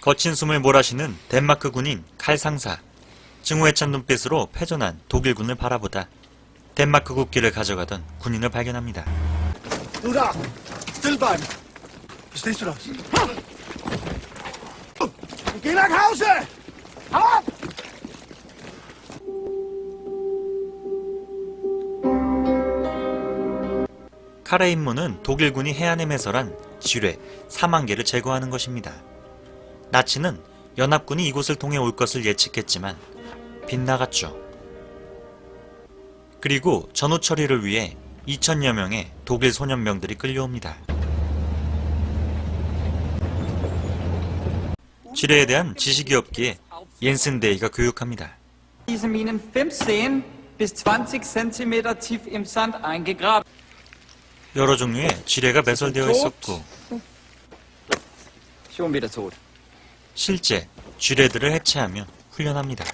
거친 숨을 몰아쉬는 덴마크 군인 칼 상사. 증오에 찬 눈빛으로 패전한 독일군을 바라보다 덴마크 국기를 가져가던 군인을 발견합니다. Du da! Still bleiben! Verstehst du das? Geh nach Hause! Hau ab! 칼의 임무는 독일군이 해안에 매설한 지뢰 4만 개를 제거하는 것입니다. 나치는 연합군이 이곳을 통해 올 것을 예측했지만 빗나갔죠. 그리고 전후 처리를 위해 2,000여 명의 독일 소년병들이 끌려옵니다. 지뢰에 대한 지식이 없기에 옌슨 데이가 교육합니다. Diese Minen 15 bis 20 cm tief im Sand eingegraben. 여러 종류의 지뢰가 매설되어 있었고 Schon wieder tot. 실제 지뢰들을 해체하며 훈련합니다.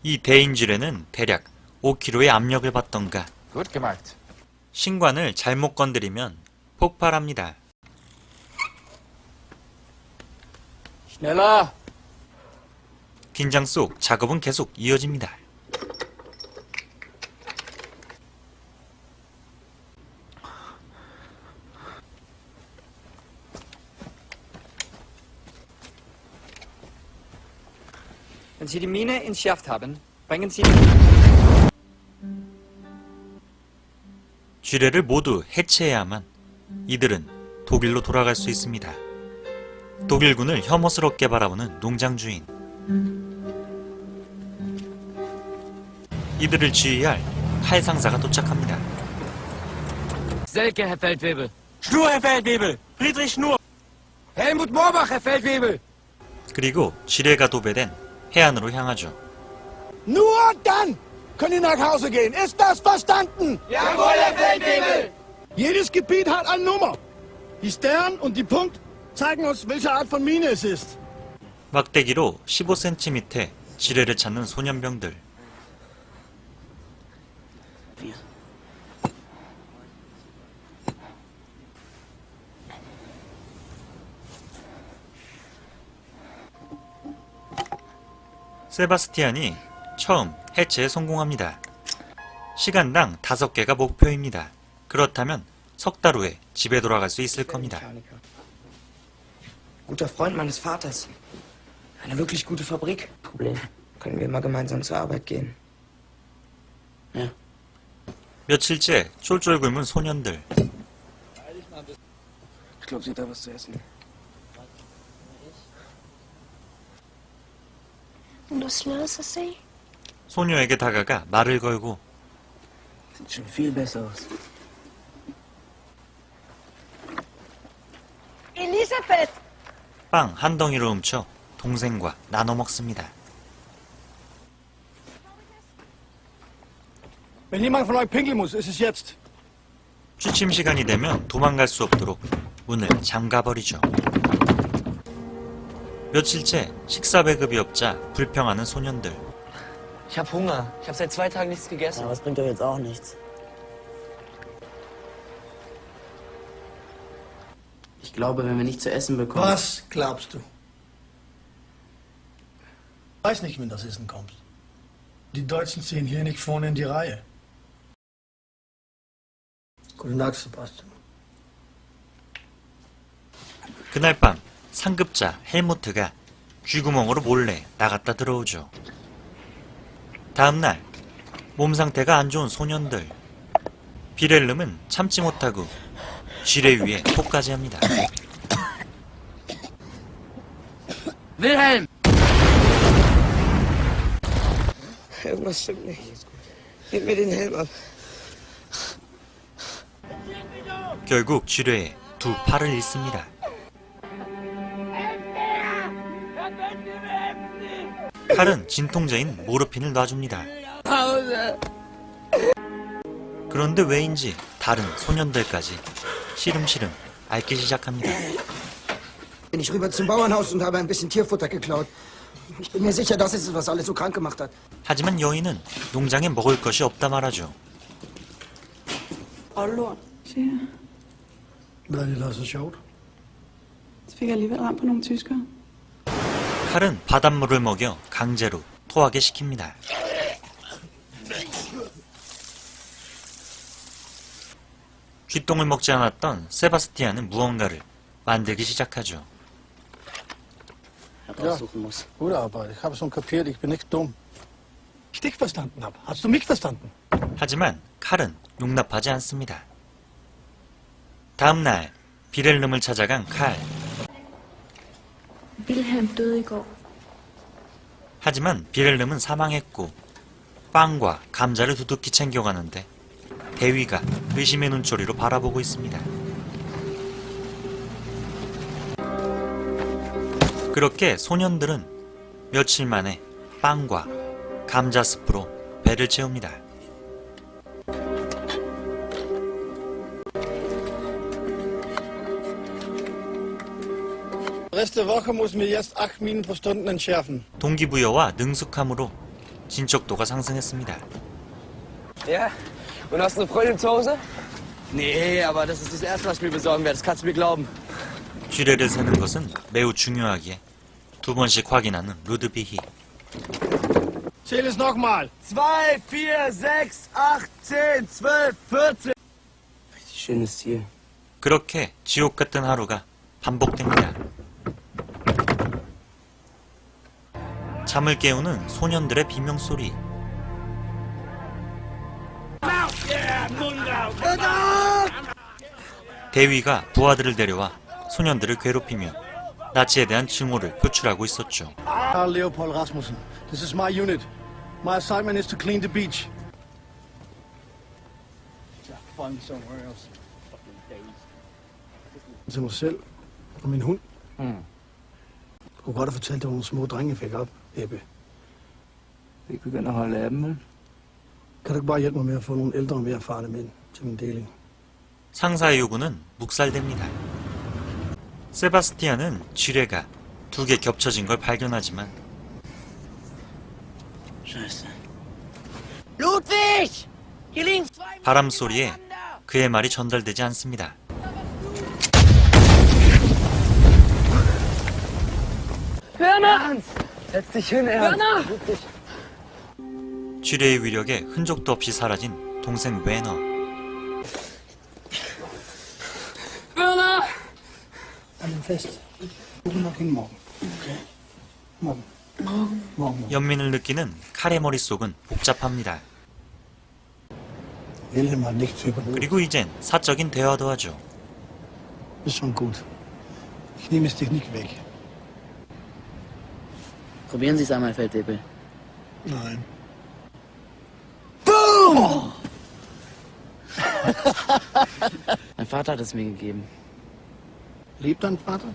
이 대인 지뢰는 대략 5kg의 압력을 받던가 Gut gemacht. 신관을 잘못 건드리면 폭발합니다. Schneller! 긴장 속 작업은 계속 이어집니다. Wenn Sie die Mine ins Schaft haben, bringen Sie... 지뢰를 모두 해체해야만 이들은 독일로 돌아갈 수 있습니다. 독일군을 혐오스럽게 바라보는 농장 주인. 이들을 지휘할 칼 상사가 도착합니다. Selke, Herr Feldwebel. Schnur, Herr Feldwebel! Friedrich Schnur! Helmut Moorbach, Herr Feldwebel. 그리고 지뢰가 도배된 해안으로 향하죠. Nur dann können nach Hause gehen. Ist das verstanden? Jawohl, Herr Feldwebel. Jedes Gebiet hat eine Nummer. Die Stern und die Punkt zeigen uns, welche Art von Mine es ist. 막대기로 15cm 밑에 지뢰를 찾는 소년병들. 세바스티안이 처음 해체에 성공합니다. 시간당 5개가 목표입니다. 그렇다면 석 달 후에 집에 돌아갈 수 있을 겁니다. Guter Freund meines Vaters. Eine wirklich gute Fabrik. Problem. Können wir mal gemeinsam zur Arbeit gehen? Ja. 며칠째 쫄쫄 굶은 소년들. Ich glaube, sie hat da was zu essen. Und was los ist sie? 소녀에게 다가가 말을 걸고 Sieht schon viel besser aus. Elisabeth! 빵 한 덩이를 훔쳐 동생과 나눠 먹습니다. Wenn jemand von euch pinkeln muss, ist es jetzt. 취침 시간이 되면 도망갈 수 없도록 문을 잠가버리죠. 며칠째 식사 배급이 없자 불평하는 소년들. Ich hab Hunger. Ich habe seit 2 Tagen nichts gegessen. Aber das bringt doch jetzt auch nichts. Ich glaube, wenn wir nicht zu essen bekommen... Was glaubst du? Ich weiß nicht, wenn das Essen kommt. Die Deutschen ziehen hier nicht vorne in die Reihe. Guten Tag, Sebastian. 그날 밤 상급자 헬무트가 쥐구멍으로 몰래 나갔다 들어오죠. 다음날 몸 상태가 안 좋은 소년들. 비렐름은 참지 못하고 지뢰 위에 폭까지 합니다. Wilhelm! Irgendwas stimmt nicht. Gib mir den Helm ab. 결국 지뢰에 두 팔을 잃습니다. 칼은 진통제인 모르핀을 놔줍니다. 그런데 왜인지 다른 소년들까지 시름시름 앓기 시작합니다. Bin ich rüber zum Bauernhaus und habe ein bisschen Tierfutter geklaut. Ich bin mir sicher, das ist es, was alle so krank gemacht hat. 하지만 여인은 농장에 먹을 것이 없다 말하죠. Lort, siger jeg. Hvad er det, der er så sjovt? Så fik jeg alligevel ramt på nogle tyskere. 칼은 바닷물을 먹여 강제로 토하게 시킵니다. 쥐똥을 먹지 않았던 세바스티안은 무언가를 만들기 시작하죠. Raussuchen muss. Gute Arbeit. Ich habe schon kapiert, ich bin nicht dumm. Ich dich verstanden habe. Hast du mich verstanden? 하지만 칼은 용납하지 않습니다. 다음 날 비렐름을 찾아간 칼. Wilhelm døde i går. 하지만 비렐름은 사망했고 빵과 감자를 두둑히 챙겨가는데 대위가 의심의 눈초리로 바라보고 있습니다. 그렇게 소년들은 며칠 만에 빵과 감자 스프로 배를 채웁니다. Rest der Woche müssen wir jetzt 8 Minen pro Stunde entschärfen. 동기부여와 능숙함으로 진척도가 상승했습니다. Ja? Und hast du eine Freundin zu Hause? Nee, aber das ist das Erste, was ich mir besorgen werde. Das kannst du mir glauben. 쥐레를 세는 것은 매우 중요하기에 2번씩 확인하는 루드비히. Zähl es nochmal. 2, 4, 6, 8, 10, 12, 14. Richtig schönes Ziel. 그렇게 지옥 같은 하루가 반복됩니다. 잠을 깨우는 소년들의 비명소리. 대위가 부하들을 데려와 소년들을 괴롭히며 나치에 대한 증오를 표출하고 있었죠. Karl Leopold Rasmussen. This is my unit. My assignment is to clean the beach. Find somewhere else. Til mig selv og min hund. Du kunne godt have fortalt dig, nogle små drenge fik op, Ebbe. Vi begynder at holde af dem, vel? Kan du ikke bare hjælpe mig med at få nogle ældre og mere erfarne mænd til min deling? 상사의 요구는 묵살됩니다. 세바스티안은 쥐레가 2개 겹쳐진 걸 발견하지만 Ludwig! Hier liegen 2 바람 소리에 그의 말이 전달되지 않습니다. Ernst! Setz dich hin, Ernst! 쥐레의 위력에 흔적도 없이 사라진 동생 외너. Alle fest. Du nok hende morgen. Okay? Morgen. 연민을 느끼는 칼의 머릿속은 복잡합니다. Wilhelm hat nichts übernommen. 그리고 이젠 사적인 대화도 하죠. Ist schon gut. Ich nehme es dich nicht weg. Probieren Sie es einmal, Feldwebel. Nein. Mein Vater hat es mir gegeben. Lebt dein Vater?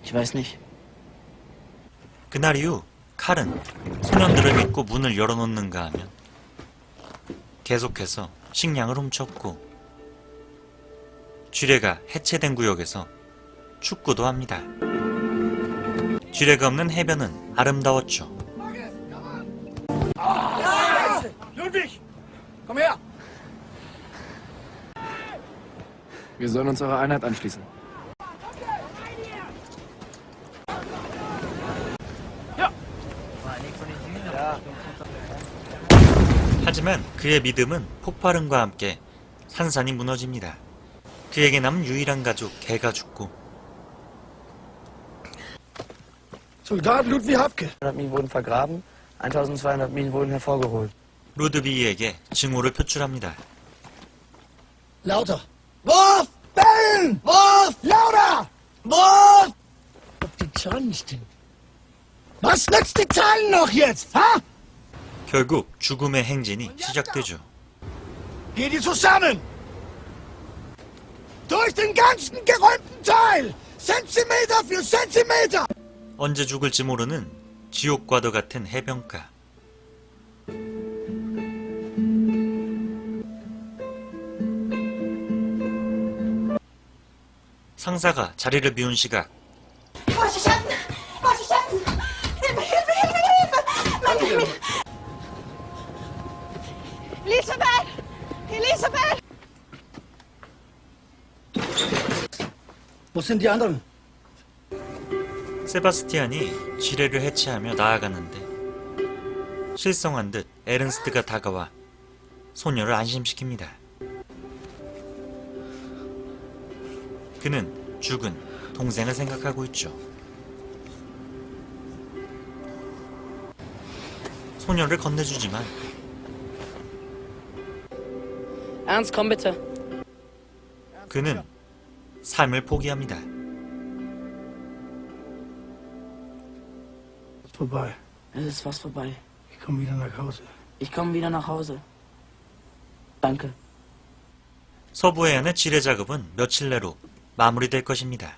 Ich weiß nicht. 그날 이후 칼은 소년들을 믿고 문을 열어놓는가 하면 계속해서 식량을 훔쳤고 쥐레가 해체된 구역에서 축구도 합니다. 쥐레가 없는 해변은 아름다웠죠. Ludwig! Komm her! Wir sollen uns eurer Einheit anschließen. 하지만 그의 믿음은 폭발음과 함께 산산이 무너집니다. 그에게 남은 유일한 가족 개가 죽고 Soldat Ludwig Hapke. 100 Minen wurden vergraben, 1200 Minen wurden hervorgeholt. 루드비히에게 증오를 표출합니다. Lauter. Wurf! Bellen! Wurf! Lauter! Wurf! Ob die Zahlen nicht stimmen. Was nützt die Zahlen noch jetzt, ha? 결국 죽음의 행진이 시작되죠. Geh die zusammen! Durch den ganzen geräumten Teil! Zentimeter für Zentimeter! 언제 죽을지 모르는 지옥과도 같은 해변가. 상사가 자리를 비운 시각. Elisabeth! Elisabeth! Wo sind die anderen? 세바스티안이 지뢰를 해체하며 나아갔는데 실성한 듯 에른스트가 다가와 소녀를 안심시킵니다. 그는 죽은 동생을 생각하고 있죠. 소녀를 건네주지만 Ernst, komm bitte. 그는 삶을 포기합니다. Vorbei. Es ist fast vorbei. Ich komme wieder nach Hause. Ich komme wieder nach Hause. Danke. 서부 해안의 지뢰 작업은 며칠 내로 마무리될 것입니다.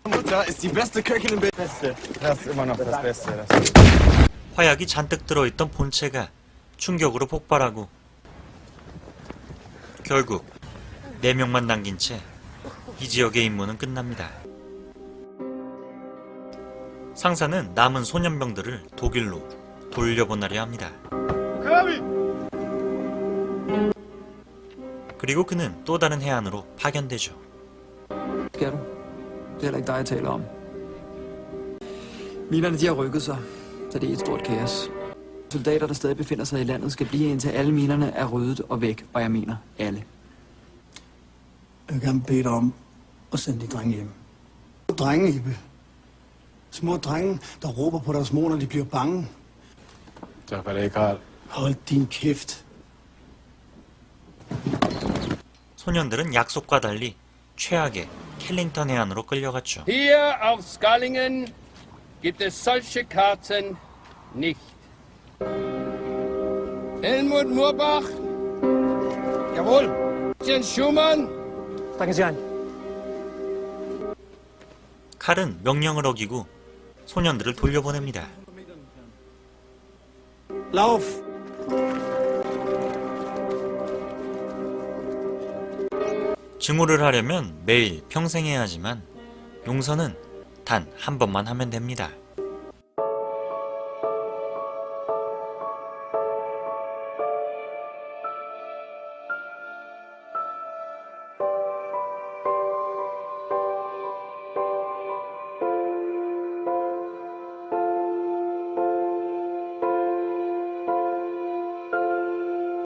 Mutter ist die beste Köchin im Bild. Beste. Das ist immer noch das Beste. 화약이 잔뜩 들어있던 본체가 충격으로 폭발하고 결국 4명만 남긴 채 이 지역의 임무는 끝납니다. 상사는 남은 소년병들을 독일로 돌려보내려 합니다. 그리고 그는 또 다른 해안으로 파견되죠. Skal du? Det er heller ikke dig, jeg taler om. Minerne, de har rykket sig, så det er et stort kaos. Soldater, der stadig befinder sig i landet, skal blive indtil alle minerne er ryddet og væk, og jeg mener alle. Jeg vil gerne bede dig om at sende de drenge hjem. Drenge, Ibe. Små drenge, der råber på deres mor, når de bliver bange. Tak for det, Karl. Hold din kæft. 소년들은 약속과 달리 최악의 캘링턴 해안으로 끌려갔죠. Hier auf Skallingen gibt es solche Karten nicht. Helmut Murbach. Jawohl. Jens Schumann. Danke Sie ein. 칼은 명령을 어기고 소년들을 돌려보냅니다. Lauf! 증오를 하려면 매일 평생 해야 하지만 용서는 단 한 번만 하면 됩니다.